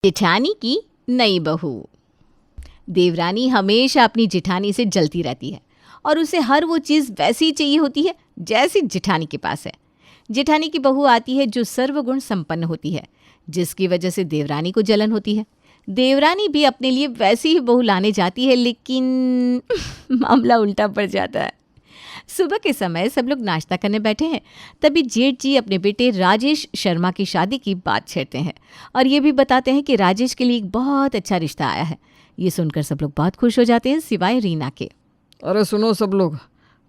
जेठानी की नई बहू। देवरानी हमेशा अपनी जेठानी से जलती रहती है और उसे हर वो चीज़ वैसी ही चाहिए होती है जैसी जेठानी के पास है। जेठानी की बहू आती है जो सर्वगुण संपन्न होती है, जिसकी वजह से देवरानी को जलन होती है। देवरानी भी अपने लिए वैसी ही बहू लाने जाती है, लेकिन मामला उल्टा पड़ जाता है। सुबह के समय सब लोग नाश्ता करने बैठे हैं, तभी जेठ जी अपने बेटे राजेश शर्मा की शादी की बात छेड़ते हैं और ये भी बताते हैं कि राजेश के लिए एक बहुत अच्छा रिश्ता आया है। ये सुनकर सब लोग बहुत खुश हो जाते हैं, सिवाय रीना के। अरे सुनो सब लोग,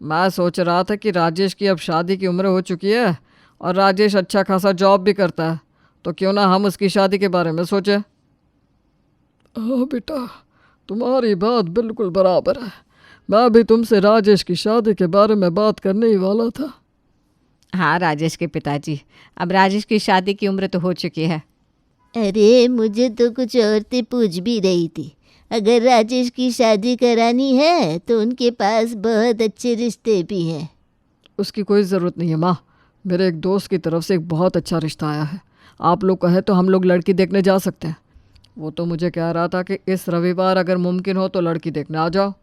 मैं सोच रहा था कि राजेश की अब शादी की उम्र हो चुकी है और राजेश अच्छा खासा जॉब भी करता है, तो क्यों ना हम उसकी शादी के बारे में सोचें। हाँ बेटा, तुम्हारी बात बिल्कुल बराबर है। मैं भी तुमसे राजेश की शादी के बारे में बात करने ही वाला था। हाँ राजेश के पिताजी, अब राजेश की शादी की उम्र तो हो चुकी है। अरे मुझे तो कुछ औरतें पूछ भी रही थी, अगर राजेश की शादी करानी है तो उनके पास बहुत अच्छे रिश्ते भी हैं। उसकी कोई ज़रूरत नहीं है माँ, मेरे एक दोस्त की तरफ से एक बहुत अच्छा रिश्ता आया है। आप लोग कहे तो हम लोग लड़की देखने जा सकते हैं। वो तो मुझे कह रहा था कि इस रविवार अगर मुमकिन हो तो लड़की देखने आ जाओ।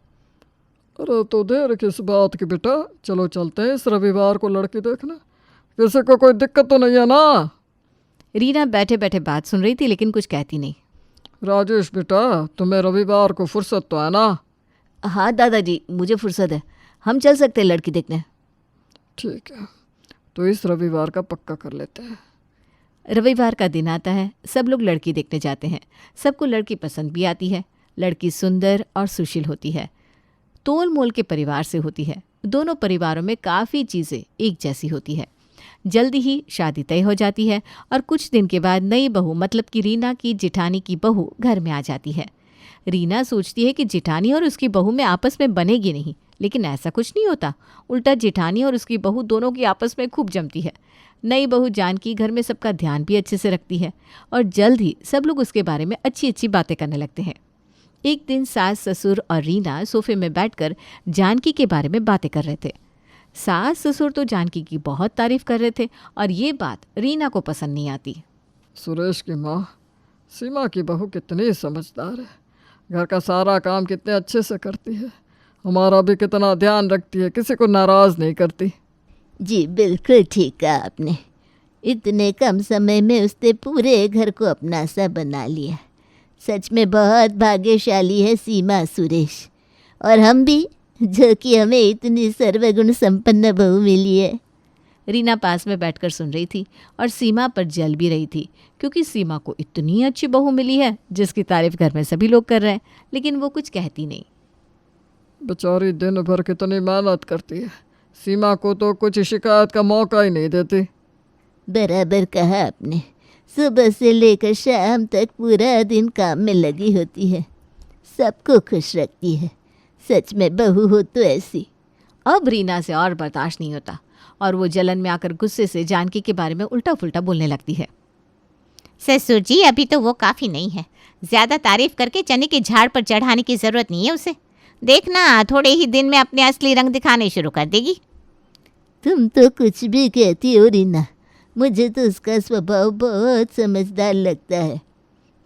अरे तो देर किस बात की बेटा, चलो चलते हैं इस रविवार को लड़की देखने। किसी को कोई दिक्कत तो नहीं है ना? रीना बैठे बैठे बात सुन रही थी लेकिन कुछ कहती नहीं। राजेश बेटा, तुम्हें रविवार को फुर्सत तो है ना? हाँ दादाजी, मुझे फुर्सत है, हम चल सकते हैं लड़की देखने। ठीक है, तो इस रविवार का पक्का कर लेते हैं। रविवार का दिन आता है, सब लोग लड़की देखने जाते हैं। सबको लड़की पसंद भी आती है। लड़की सुंदर और सुशील होती है, तोल मोल के परिवार से होती है। दोनों परिवारों में काफ़ी चीज़ें एक जैसी होती है। जल्दी ही शादी तय हो जाती है और कुछ दिन के बाद नई बहू मतलब कि रीना की जेठानी की बहू घर में आ जाती है। रीना सोचती है कि जेठानी और उसकी बहू में आपस में बनेगी नहीं, लेकिन ऐसा कुछ नहीं होता। उल्टा जेठानी और उसकी बहू दोनों की आपस में खूब जमती है। नई बहू जानकी घर में सबका ध्यान भी अच्छे से रखती है और जल्द ही सब लोग उसके बारे में अच्छी अच्छी बातें करने लगते हैं। एक दिन सास ससुर और रीना सोफे में बैठकर जानकी के बारे में बातें कर रहे थे। सास ससुर तो जानकी की बहुत तारीफ कर रहे थे और ये बात रीना को पसंद नहीं आती। सुरेश की माँ सीमा की बहू कितनी समझदार है, घर का सारा काम कितने अच्छे से करती है, हमारा भी कितना ध्यान रखती है, किसी को नाराज़ नहीं करती। जी बिल्कुल ठीक कहा आपने, इतने कम समय में उसने पूरे घर को अपना सा बना लिया। सच में बहुत भाग्यशाली है सीमा सुरेश, और हम भी, जो कि हमें इतनी सर्वगुण संपन्न बहू मिली है। रीना पास में बैठकर सुन रही थी और सीमा पर जल भी रही थी, क्योंकि सीमा को इतनी अच्छी बहू मिली है जिसकी तारीफ घर में सभी लोग कर रहे हैं, लेकिन वो कुछ कहती नहीं। बेचारी दिन भर कितनी मेहनत करती है, सीमा को तो कुछ शिकायत का मौका ही नहीं देती। बराबर कहा आपने, सुबह से लेकर शाम तक पूरा दिन काम में लगी होती है, सबको खुश रखती है। सच में बहू हो तो ऐसी। अब रीना से और बर्दाश्त नहीं होता और वो जलन में आकर गुस्से से जानकी के बारे में उल्टा फुल्टा बोलने लगती है। ससुर जी, अभी तो वो काफ़ी नहीं है, ज़्यादा तारीफ करके चने के झाड़ पर चढ़ाने की ज़रूरत नहीं है उसे। देखना थोड़े ही दिन में अपने असली रंग दिखाने शुरू कर देगी। तुम तो कुछ भी कहती हो रीना, मुझे तो उसका स्वभाव बहुत समझदार लगता है।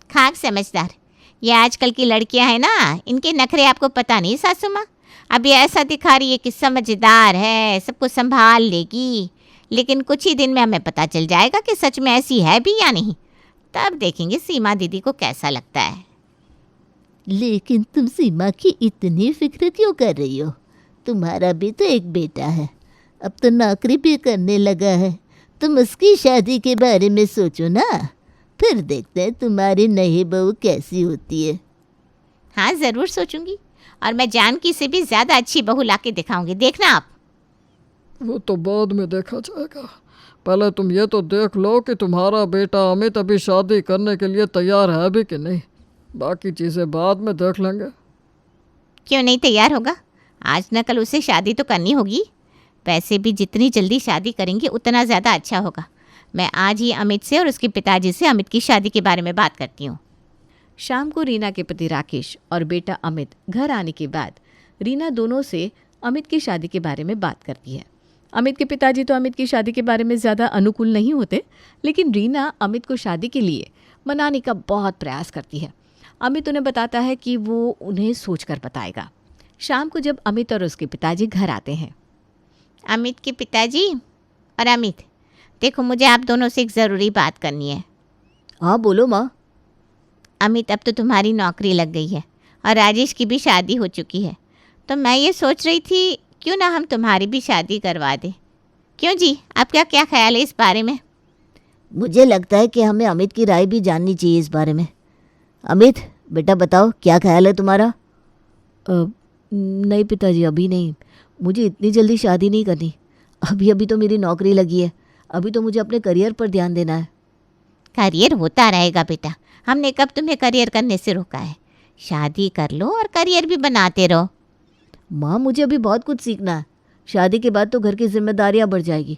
खाक समझदार, ये आजकल की लड़कियां हैं ना, इनके नखरे आपको पता नहीं सासू माँ। अभी ऐसा दिखा रही है कि समझदार है, सबको संभाल लेगी, लेकिन कुछ ही दिन में हमें पता चल जाएगा कि सच में ऐसी है भी या नहीं। तब देखेंगे सीमा दीदी को कैसा लगता है। लेकिन तुम सीमा की इतनी फिक्र क्यों कर रही हो? तुम्हारा भी तो एक बेटा है, अब तो नौकरी भी करने लगा है, तुम उसकी शादी के बारे में सोचो ना, फिर देखते हैं तुम्हारी नई बहू कैसी होती है। हाँ ज़रूर सोचूंगी, और मैं जानकी से भी ज़्यादा अच्छी बहू लाके दिखाऊंगी, देखना आप। वो तो बाद में देखा जाएगा, पहले तुम ये तो देख लो कि तुम्हारा बेटा अमित अभी शादी करने के लिए तैयार है भी कि नहीं, बाकी चीज़ें बाद में देख लेंगे। क्यों नहीं तैयार होगा, आज न कल उसे शादी तो करनी होगी। वैसे भी जितनी जल्दी शादी करेंगे उतना ज़्यादा अच्छा होगा। मैं आज ही अमित से और उसके पिताजी से अमित की शादी के बारे में बात करती हूँ। शाम को रीना के पति राकेश और बेटा अमित घर आने के बाद रीना दोनों से अमित की शादी के बारे में बात करती है। अमित के पिताजी तो अमित की शादी के बारे में ज़्यादा अनुकूल नहीं होते, लेकिन रीना अमित को शादी के लिए मनाने का बहुत प्रयास करती है। अमित उन्हें बताता है कि वो उन्हें सोचकर बताएगा। शाम को जब अमित और उसके पिताजी घर आते हैं। अमित के पिताजी और अमित, देखो मुझे आप दोनों से एक ज़रूरी बात करनी है। हाँ बोलो माँ। अमित, अब तो तुम्हारी नौकरी लग गई है और राजेश की भी शादी हो चुकी है, तो मैं ये सोच रही थी क्यों ना हम तुम्हारी भी शादी करवा दें। क्यों जी, आपका क्या ख्याल है इस बारे में? मुझे लगता है कि हमें अमित की राय भी जाननी चाहिए इस बारे में। अमित बेटा बताओ क्या ख्याल है तुम्हारा? नहीं पिताजी, अभी नहीं। मुझे इतनी जल्दी शादी नहीं करनी। अभी अभी तो मेरी नौकरी लगी है। अभी तो मुझे अपने करियर पर ध्यान देना है। करियर होता रहेगा बेटा, हमने कब तुम्हें करियर करने से रोका है? शादी कर लो और करियर भी बनाते रहो। माँ मुझे अभी बहुत कुछ सीखना है। शादी के बाद तो घर की जिम्मेदारियाँ बढ़ जाएगी।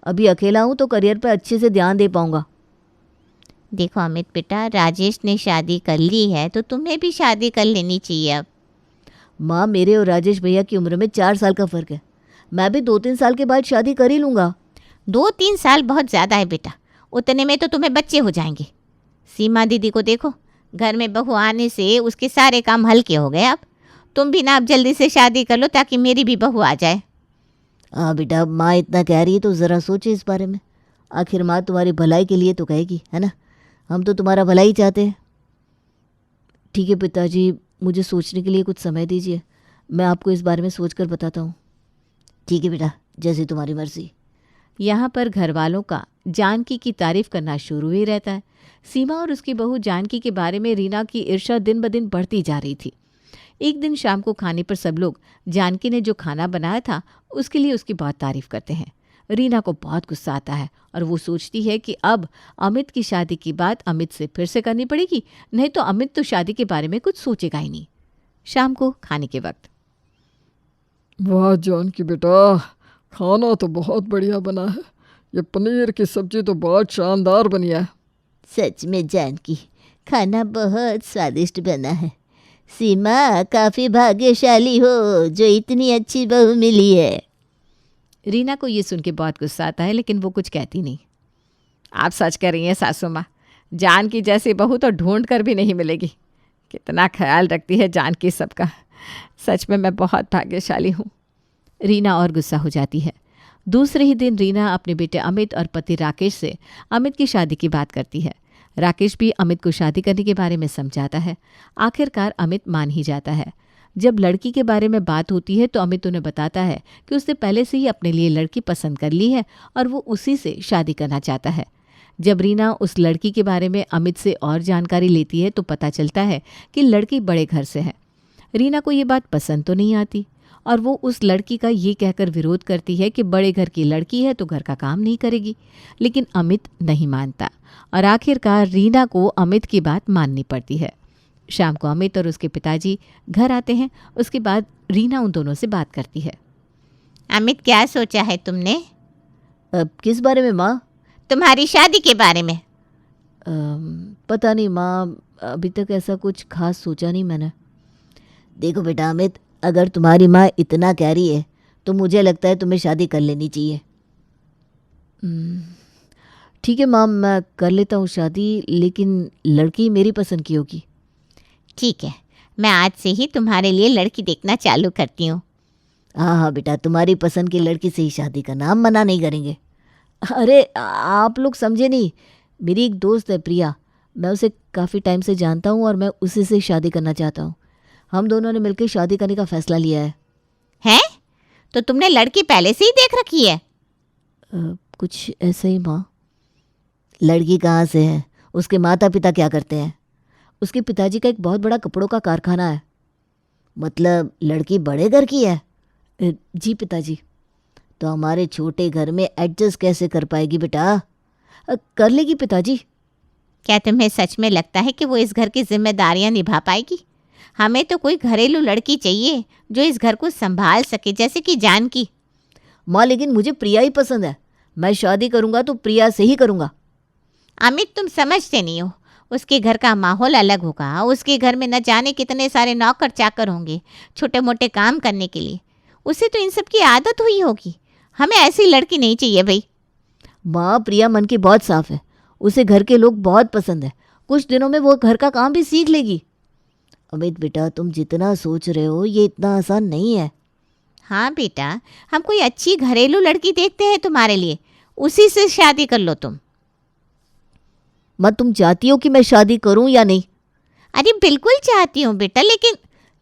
अभी अकेला हूँ तो करियर पर अच्छे से ध्यान दे पाऊँगा। देखो अमित बेटा, राजेश ने शादी कर ली है तो तुम्हें भी शादी कर लेनी चाहिए अब। माँ मेरे और राजेश भैया की उम्र में 4 साल का फ़र्क है। मैं भी 2-3 साल के बाद शादी कर ही लूँगा। 2-3 साल बहुत ज़्यादा है बेटा, उतने में तो तुम्हें बच्चे हो जाएंगे। सीमा दीदी को देखो, घर में बहू आने से उसके सारे काम हल्के हो गए। अब तुम भी ना अब जल्दी से शादी कर लो ताकि मेरी भी बहू आ जाए। हाँ बेटा, माँ इतना कह रही है तो ज़रा सोचे इस बारे में। आखिर माँ तुम्हारी भलाई के लिए तो कहेगी, है ना? हम तो तुम्हारा भला ही चाहते हैं। ठीक है पिताजी, मुझे सोचने के लिए कुछ समय दीजिए। मैं आपको इस बारे में सोचकर बताता हूँ। ठीक है बेटा, जैसे तुम्हारी मर्ज़ी। यहाँ पर घर वालों का जानकी की तारीफ करना शुरू ही रहता है। सीमा और उसकी बहू जानकी के बारे में रीना की ईर्ष्या दिन ब दिन बढ़ती जा रही थी। एक दिन शाम को खाने पर सब लोग जानकी ने जो खाना बनाया था उसके लिए उसकी बहुत तारीफ करते हैं। रीना को बहुत गुस्सा आता है और वो सोचती है कि अब अमित की शादी की बात अमित से फिर से करनी पड़ेगी, नहीं तो अमित तो शादी के बारे में कुछ सोचेगा ही नहीं। शाम को खाने के वक्त। वाह जानकी बेटा, खाना तो बहुत बढ़िया बना है। ये पनीर की सब्जी तो बहुत शानदार बनी है। सच में जानकी, खाना बहुत स्वादिष्ट बना है। सीमा काफ़ी भाग्यशाली हो जो इतनी अच्छी बहू मिली है। रीना को ये सुन के बहुत गुस्सा आता है, लेकिन वो कुछ कहती नहीं। आप सच कह रही हैं सासू माँ, जानकी जैसी बहू तो ढूंढ कर भी नहीं मिलेगी। कितना ख्याल रखती है जानकी सबका। सच में मैं बहुत भाग्यशाली हूँ। रीना और गुस्सा हो जाती है। दूसरे ही दिन रीना अपने बेटे अमित और पति राकेश से अमित की शादी की बात करती है। राकेश भी अमित को शादी करने के बारे में समझाता है। आखिरकार अमित मान ही जाता है। जब लड़की के बारे में बात होती है तो अमित उन्हें बताता है कि उसने पहले से ही अपने लिए लड़की पसंद कर ली है और वो उसी से शादी करना चाहता है। जब रीना उस लड़की के बारे में अमित से और जानकारी लेती है तो पता चलता है कि लड़की बड़े घर से है। रीना को ये बात पसंद तो नहीं आती और वो उस लड़की का ये कहकर विरोध करती है कि बड़े घर की लड़की है तो घर का काम नहीं करेगी, लेकिन अमित नहीं मानता और आखिरकार रीना को अमित की बात माननी पड़ती है। शाम को अमित और उसके पिताजी घर आते हैं। उसके बाद रीना उन दोनों से बात करती है। अमित, क्या सोचा है तुमने? अब किस बारे में माँ? तुम्हारी शादी के बारे में। पता नहीं माँ, अभी तक ऐसा कुछ खास सोचा नहीं मैंने। देखो बेटा अमित, अगर तुम्हारी माँ इतना कह रही है तो मुझे लगता है तुम्हें शादी कर लेनी चाहिए। ठीक है माँ, मैं कर लेता हूँ शादी, लेकिन लड़की मेरी पसंद की होगी। ठीक है, मैं आज से ही तुम्हारे लिए लड़की देखना चालू करती हूँ। हाँ हाँ बेटा, तुम्हारी पसंद की लड़की से ही शादी करना, हम मना नहीं करेंगे। अरे आप लोग समझे नहीं, मेरी एक दोस्त है प्रिया, मैं उसे काफ़ी टाइम से जानता हूँ और मैं उसी से शादी करना चाहता हूँ। हम दोनों ने मिलकर शादी करने का फैसला लिया है। हैं? तो तुमने लड़की पहले से ही देख रखी है? कुछ ऐसा ही माँ। लड़की कहाँ से है, उसके माता पिता क्या करते हैं? उसके पिताजी का एक बहुत बड़ा कपड़ों का कारखाना है। मतलब लड़की बड़े घर की है? जी पिताजी। तो हमारे छोटे घर में एडजस्ट कैसे कर पाएगी बेटा? कर लेगी पिताजी। क्या तुम्हें सच में लगता है कि वो इस घर की जिम्मेदारियां निभा पाएगी? हमें तो कोई घरेलू लड़की चाहिए जो इस घर को संभाल सके, जैसे कि जानकी। माँ लेकिन मुझे प्रिया ही पसंद है। मैं शादी करूँगा तो प्रिया से ही करूँगा। अमित, तुम समझते नहीं हो। उसके घर का माहौल अलग होगा। उसके घर में न जाने कितने सारे नौकर चाकर होंगे छोटे मोटे काम करने के लिए। उसे तो इन सब की आदत हुई होगी। हमें ऐसी लड़की नहीं चाहिए भाई। माँ प्रिया मन की बहुत साफ है, उसे घर के लोग बहुत पसंद है। कुछ दिनों में वो घर का काम भी सीख लेगी। अमित बेटा, तुम जितना सोच रहे हो ये इतना आसान नहीं है। हाँ बेटा, हम कोई अच्छी घरेलू लड़की देखते हैं तुम्हारे लिए, उसी से शादी कर लो तुम। माँ, तुम चाहती हो कि मैं शादी करूं या नहीं? अरे बिल्कुल चाहती हूँ बेटा,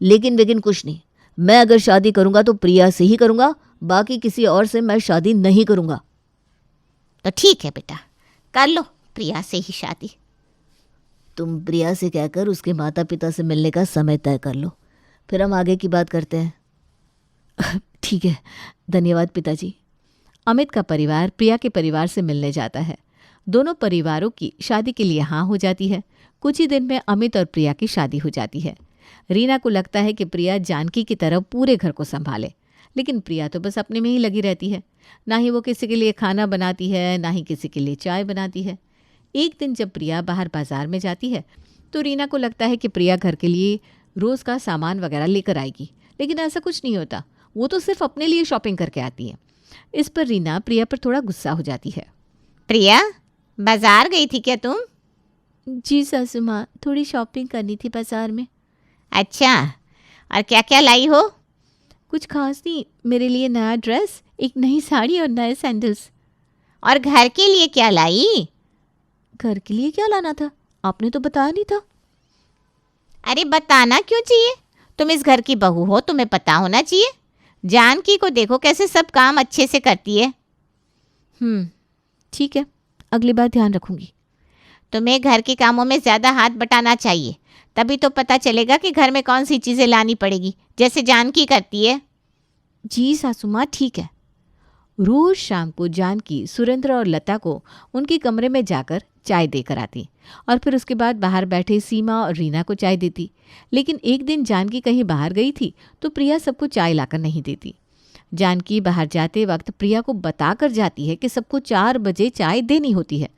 लेकिन कुछ नहीं। मैं अगर शादी करूंगा तो प्रिया से ही करूंगा, बाकी किसी और से मैं शादी नहीं करूंगा। तो ठीक है बेटा, कर लो प्रिया से ही शादी। तुम प्रिया से कहकर उसके माता पिता से मिलने का समय तय कर लो, फिर हम आगे की बात करते हैं। ठीक है, धन्यवाद पिताजी। अमित का परिवार प्रिया के परिवार से मिलने जाता है। दोनों परिवारों की शादी के लिए हाँ हो जाती है। कुछ ही दिन में अमित और प्रिया की शादी हो जाती है। रीना को लगता है कि प्रिया जानकी की तरह पूरे घर को संभाले, लेकिन प्रिया तो बस अपने में ही लगी रहती है। ना ही वो किसी के लिए खाना बनाती है, ना ही किसी के लिए चाय बनाती है। एक दिन जब प्रिया बाहर बाजार में जाती है तो रीना को लगता है कि प्रिया घर के लिए रोज़ का सामान वगैरह लेकर आएगी, लेकिन ऐसा कुछ नहीं होता। वो तो सिर्फ अपने लिए शॉपिंग करके आती है। इस पर रीना प्रिया पर थोड़ा गुस्सा हो जाती है। प्रिया, बाजार गई थी क्या तुम? जी सासू माँ, थोड़ी शॉपिंग करनी थी बाजार में। अच्छा, और क्या क्या लाई हो? कुछ खास नहीं, मेरे लिए नया ड्रेस, एक नई साड़ी और नए सैंडल्स। और घर के लिए क्या लाई? घर के लिए क्या लाना था? आपने तो बताया नहीं था। अरे बताना क्यों चाहिए? तुम इस घर की बहू हो, तुम्हें पता होना चाहिए। जानकी को देखो कैसे सब काम अच्छे से करती है। ठीक है, अगली बार ध्यान रखूंगी। तुम्हें घर के कामों में ज़्यादा हाथ बटाना चाहिए, तभी तो पता चलेगा कि घर में कौन सी चीज़ें लानी पड़ेगी, जैसे जानकी करती है। जी सासू माँ, ठीक है। रोज शाम को जानकी सुरेंद्र और लता को उनके कमरे में जाकर चाय देकर आती और फिर उसके बाद बाहर बैठे सीमा और रीना को चाय देती। लेकिन एक दिन जानकी कहीं बाहर गई थी तो प्रिया सबको चाय लाकर नहीं देती। जानकी बाहर जाते वक्त प्रिया को बताकर जाती है कि सबको 4 बजे चाय देनी होती है।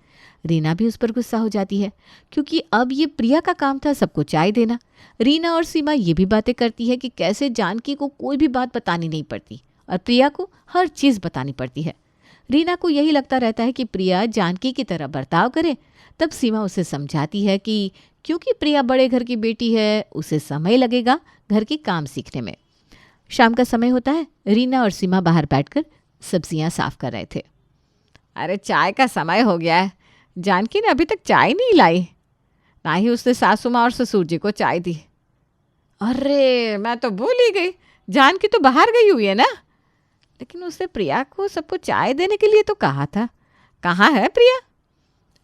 रीना भी उस पर गुस्सा हो जाती है, क्योंकि अब ये प्रिया का काम था सबको चाय देना। रीना और सीमा ये भी बातें करती है कि कैसे जानकी को कोई भी बात बतानी नहीं पड़ती और प्रिया को हर चीज़ बतानी पड़ती है। रीना को यही लगता रहता है कि प्रिया जानकी की तरह बर्ताव करे। तब सीमा उसे समझाती है कि क्योंकि प्रिया बड़े घर की बेटी है, उसे समय लगेगा घर के काम सीखने में। शाम का समय होता है। रीना और सीमा बाहर बैठकर सब्जियां साफ कर रहे थे। अरे चाय का समय हो गया है, जानकी ने अभी तक चाय नहीं लाई, ना ही उसने सासू माँ और ससुर जी को चाय दी। अरे मैं तो भूल ही गई, जानकी तो बाहर गई हुई है ना। लेकिन उसने प्रिया को सबको चाय देने के लिए तो कहा था। कहाँ है प्रिया?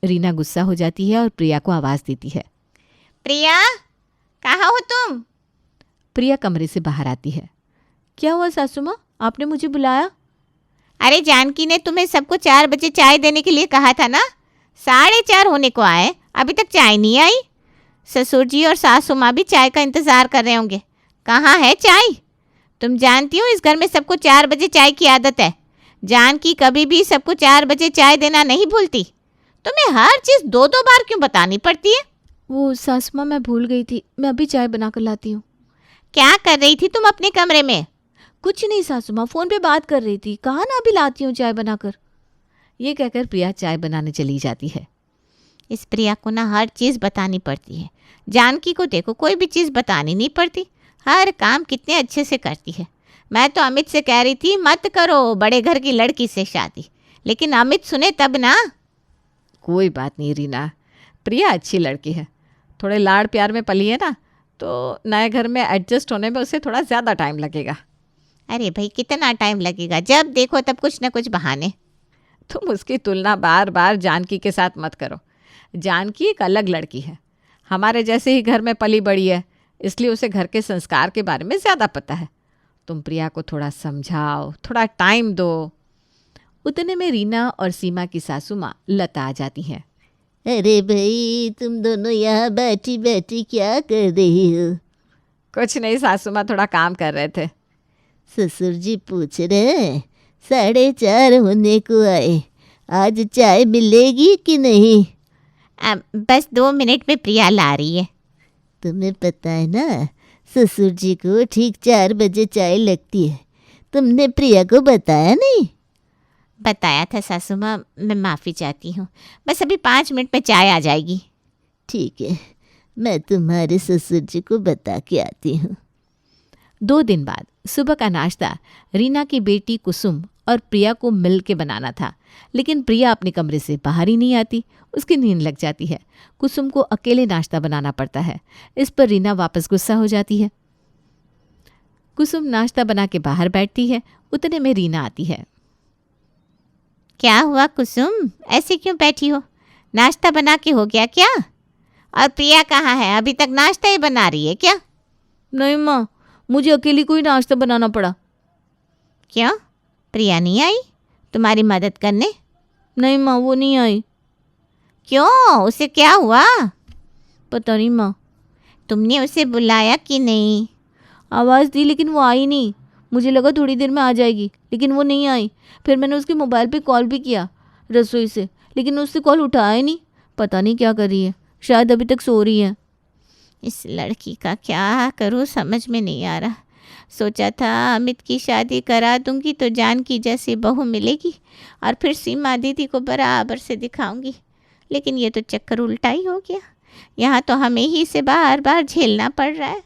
रीना गुस्सा हो जाती है और प्रिया को आवाज़ देती है। प्रिया, कहाँ हो तुम? प्रिया कमरे से बाहर आती है। क्या हुआ सासू माँ, आपने मुझे बुलाया? अरे जानकी ने तुम्हें सबको 4 बजे चाय देने के लिए कहा था ना। 4:30 होने को आए, अभी तक चाय नहीं आई। ससुर जी और सासू माँ भी चाय का इंतज़ार कर रहे होंगे। कहाँ है चाय? तुम जानती हो इस घर में सबको 4 बजे चाय की आदत है। जानकी कभी भी सबको 4 बजे चाय देना नहीं भूलती। तुम्हें हर चीज़ 2-2 बार क्यों बतानी पड़ती है? वो सासू माँ, मैं भूल गई थी, मैं अभी चाय बना कर लाती हूँ। क्या कर रही थी तुम अपने कमरे में? कुछ नहीं सासू माँ, फ़ोन पे बात कर रही थी। कहा ना अभी लाती हूँ चाय बनाकर। ये कहकर प्रिया चाय बनाने चली जाती है। इस प्रिया को ना हर चीज़ बतानी पड़ती है। जानकी को देखो, कोई भी चीज़ बतानी नहीं पड़ती, हर काम कितने अच्छे से करती है। मैं तो अमित से कह रही थी मत करो बड़े घर की लड़की से शादी, लेकिन अमित सुने तब ना। कोई बात नहीं रीना, प्रिया अच्छी लड़की है, थोड़े लाड़ प्यार में पली है ना, तो नए घर में एडजस्ट होने में उसे थोड़ा ज़्यादा टाइम लगेगा। अरे भाई, कितना टाइम लगेगा? जब देखो तब कुछ ना कुछ बहाने। तुम उसकी तुलना बार बार जानकी के साथ मत करो। जानकी एक अलग लड़की है, हमारे जैसे ही घर में पली बड़ी है, इसलिए उसे घर के संस्कार के बारे में ज़्यादा पता है। तुम प्रिया को थोड़ा समझाओ, थोड़ा टाइम दो। उतने में रीना और सीमा की सासू माँ लता आ जाती हैं। अरे भाई, तुम दोनों यहाँ बैठी बैठी क्या कर रही हो? कुछ नहीं सासू माँ, थोड़ा काम कर रहे थे। ससुर जी पूछ रहे हैं 4:30 होने को आए, आज चाय मिलेगी कि नहीं? बस 2 मिनट में प्रिया ला रही है। तुम्हें पता है ना, ससुर जी को ठीक 4 बजे चाय लगती है। तुमने प्रिया को बताया नहीं? बताया था सासू माँ, मैं माफ़ी चाहती हूँ। बस अभी 5 मिनट में चाय आ जाएगी। ठीक है, मैं तुम्हारे ससुर जी को बता के आती हूँ। 2 दिन बाद सुबह का नाश्ता रीना की बेटी कुसुम और प्रिया को मिल के बनाना था, लेकिन प्रिया अपने कमरे से बाहर ही नहीं आती। उसकी नींद लग जाती है। कुसुम को अकेले नाश्ता बनाना पड़ता है। इस पर रीना वापस गुस्सा हो जाती है। कुसुम नाश्ता बना के बाहर बैठती है। उतने में रीना आती है। क्या हुआ कुसुम, ऐसे क्यों बैठी हो? नाश्ता बना के हो गया क्या? और प्रिया कहाँ है? अभी तक नाश्ता ही बना रही है क्या? नहीं माँ, मुझे अकेली को ही नाश्ता बनाना पड़ा। क्यों, प्रिया नहीं आई तुम्हारी मदद करने? नहीं माँ, वो नहीं आई। क्यों, उसे क्या हुआ? पता नहीं माँ। तुमने उसे बुलाया कि नहीं? आवाज़ दी लेकिन वो आई नहीं। मुझे लगा थोड़ी देर में आ जाएगी, लेकिन वो नहीं आई। फिर मैंने उसके मोबाइल पे कॉल भी किया रसोई से, लेकिन उससे कॉल उठाया ही नहीं। पता नहीं क्या कर रही है, शायद अभी तक सो रही है। इस लड़की का क्या करूँ समझ में नहीं आ रहा। सोचा था अमित की शादी करा दूंगी तो जान की जैसी बहू मिलेगी और फिर सीमा दीदी को बराबर से दिखाऊंगी, लेकिन ये तो चक्कर उल्टा ही हो गया। यहाँ तो हमें ही से बार बार झेलना पड़ रहा है।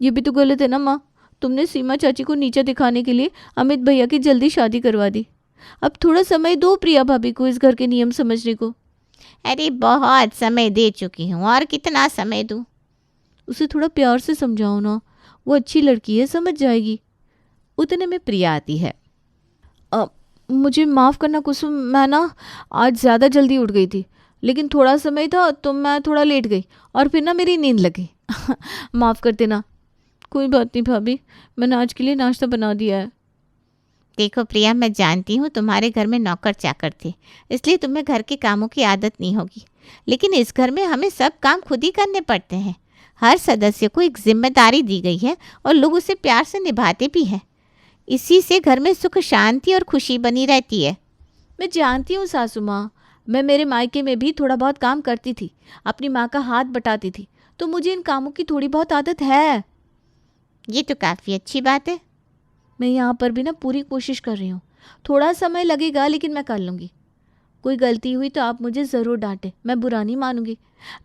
ये भी तो गलत है ना माँ। तुमने सीमा चाची को नीचा दिखाने के लिए अमित भैया की जल्दी शादी करवा दी। अब थोड़ा समय दो प्रिया भाभी को इस घर के नियम समझने को। अरे बहुत समय दे चुकी हूँ, और कितना समय दूँ? उसे थोड़ा प्यार से समझाओ ना, वो अच्छी लड़की है, समझ जाएगी। उतने में प्रिया आती है। मुझे माफ़ करना कुसुम, मैं ना आज ज़्यादा जल्दी उठ गई थी, लेकिन थोड़ा समय था तो मैं थोड़ा लेट गई और फिर ना मेरी नींद लगी। माफ़ कर देना। कोई बात नहीं भाभी, मैंने आज के लिए नाश्ता बना दिया है। देखो प्रिया, मैं जानती हूँ तुम्हारे घर में नौकर चाकर थे, इसलिए तुम्हें घर के कामों की आदत नहीं होगी, लेकिन इस घर में हमें सब काम खुद ही करने पड़ते हैं। हर सदस्य को एक जिम्मेदारी दी गई है और लोग उसे प्यार से निभाते भी हैं। इसी से घर में सुख शांति और खुशी बनी रहती है। मैं जानती हूँ सासू माँ, मैं मेरे मायके में भी थोड़ा बहुत काम करती थी, अपनी माँ का हाथ बटाती थी, तो मुझे इन कामों की थोड़ी बहुत आदत है। ये तो काफ़ी अच्छी बात है। मैं यहाँ पर भी ना पूरी कोशिश कर रही हूँ। थोड़ा समय लगेगा लेकिन मैं कर लूँगी। कोई गलती हुई तो आप मुझे ज़रूर डांटें, मैं बुरा नहीं मानूंगी।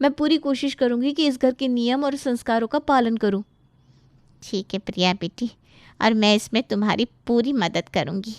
मैं पूरी कोशिश करूँगी कि इस घर के नियम और संस्कारों का पालन करूँ। ठीक है प्रिया बेटी, और मैं इसमें तुम्हारी पूरी मदद करूँगी।